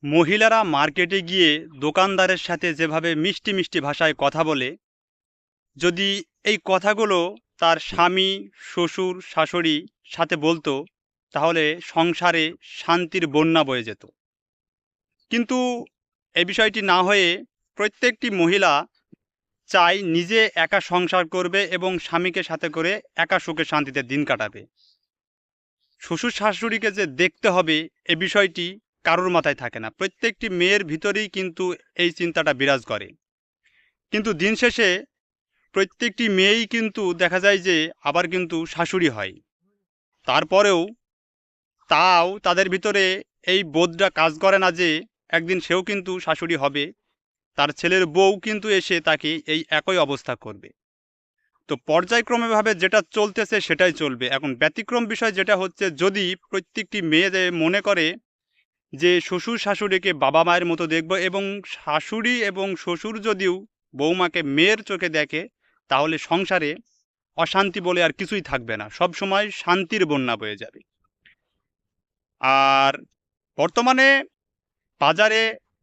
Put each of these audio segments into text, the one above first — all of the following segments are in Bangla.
মহিলারা মার্কেটে গিয়ে দোকানদারের সাথে যেভাবে মিষ্টি মিষ্টি ভাষায় কথা বলে, যদি এই কথাগুলো তার স্বামী, শ্বশুর, শাশুড়ি সাথে বলতো, তাহলে সংসারে শান্তির বন্যা বয়ে যেত। কিন্তু এই বিষয়টি না হয়ে প্রত্যেকটি মহিলা চায় নিজে একা সংসার করবে এবং স্বামীকে সাথে করে একা সুখে শান্তিতে দিন কাটাবে। শ্বশুর শাশুড়িকে যে দেখতে হবে এ বিষয়টি কারোর মাথায় থাকে না। প্রত্যেকটি মেয়ের ভিতরেই কিন্তু এই চিন্তাটা বিরাজ করে। কিন্তু দিন শেষে প্রত্যেকটি মেয়েই কিন্তু দেখা যায় যে আবার কিন্তু শাশুড়ি হয়। তারপরেও তাদের ভিতরে এই বোধটা কাজ করে না যে একদিন সেও কিন্তু শাশুড়ি হবে, তার ছেলের বউ কিন্তু এসে তাকে এই একই অবস্থা করবে। তো পর্যায়ক্রমেভাবে যেটা চলতেছে সেটাই চলবে। এখন ব্যতিক্রম বিষয় যেটা হচ্ছে, যদি প্রত্যেকটি মেয়ে যে মনে করে যে শ্বশুর শাশুড়িকে বাবা মায়ের মতো দেখব, এবং শাশুড়ি এবং শ্বশুর যদিও বৌমাকে মেয়ের চোখে দেখে, তাহলে সংসারে অশান্তি বলে আর কিছুই থাকবে না, সব সময় শান্তির বন্যা বয়ে যাবে। আর বর্তমানে বাজারে,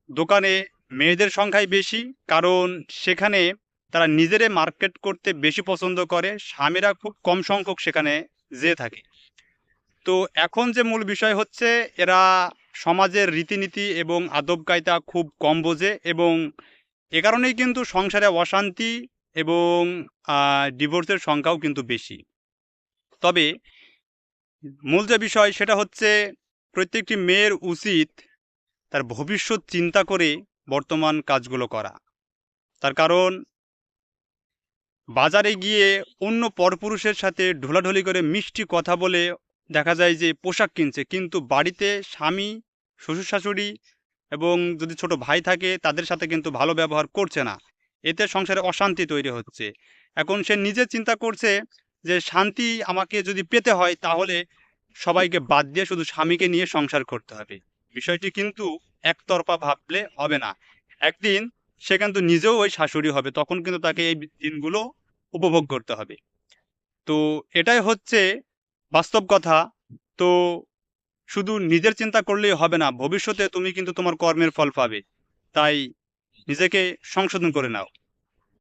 দোকানে মেয়েদের সংখ্যাই বেশি, কারণ সেখানে তারা নিজেরে মার্কেট করতে বেশি পছন্দ করে, স্বামীরা খুব কম সংখ্যক সেখানে যেয়ে থাকে। তো এখন যে মূল বিষয় হচ্ছে, এরা সমাজের রীতিনীতি এবং আদব কায়দা খুব কম বোঝে, এবং এ কারণেই কিন্তু সংসারে অশান্তি এবং ডিভোর্সের সংখ্যাও কিন্তু বেশি। তবে মূল যে বিষয় সেটা হচ্ছে, প্রত্যেকটি মেয়ের উচিত তার ভবিষ্যৎ চিন্তা করে বর্তমান কাজগুলো করা। তার কারণ বাজারে গিয়ে অন্য পরপুরুষের সাথে ঢোলাঢুলি করে মিষ্টি কথা বলে দেখা যায় যে পোশাক কিনছে, কিন্তু বাড়িতে স্বামী, শ্বশুর শাশুড়ি এবং যদি ছোট ভাই থাকে তাদের সাথে কিন্তু ভালো ব্যবহার করছে না। এতে সংসারে অশান্তি তৈরি হচ্ছে। এখন সে নিজে চিন্তা করছে যে শান্তি আমাকে যদি পেতে হয়, তাহলে সবাইকে বাদ দিয়ে শুধু স্বামীকে নিয়ে সংসার করতে হবে। বিষয়টি কিন্তু একতরফা ভাবলে হবে না। একদিন সে কিন্তু নিজেও ওই শাশুড়ি হবে, তখন কিন্তু তাকে এই দিনগুলো উপভোগ করতে হবে। তো এটাই হচ্ছে বাস্তব কথা। তো শুধু নিজের চিন্তা করলেই হবে না, ভবিষ্যতে তুমি কিন্তু তোমার কর্মের ফল পাবে। তাই নিজেকে সংশোধন করে নাও।